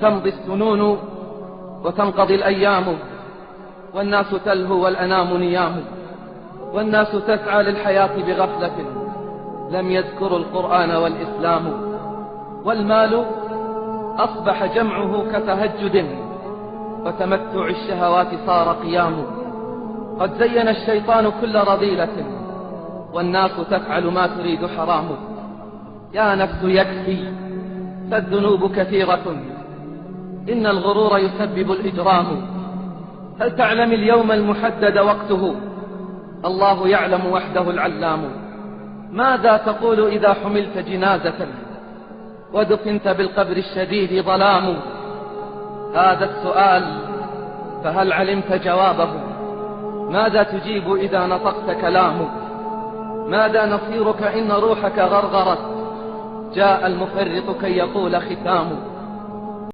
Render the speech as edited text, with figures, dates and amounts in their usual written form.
تمضي السنون وتنقضي الأيام، والناس تلهو والأنام نيام، والناس تسعى للحياة بغفلة، لم يذكروا القرآن والإسلام. والمال أصبح جمعه كتهجد، وتمتع الشهوات صار قيام. قد زين الشيطان كل رذيلة، والناس تفعل ما تريد حرام. يا نفس يكفي فالذنوب كثيرة، إن الغرور يسبب الإجرام. هل تعلم اليوم المحدد وقته؟ الله يعلم وحده العلام. ماذا تقول إذا حملت جنازة ودفنت بالقبر الشديد ظلام؟ هذا السؤال فهل علمت جوابه؟ ماذا تجيب إذا نطقت كلام؟ ماذا نصيرك إن روحك غرغرت؟ جاء المفرط كي يقول ختام.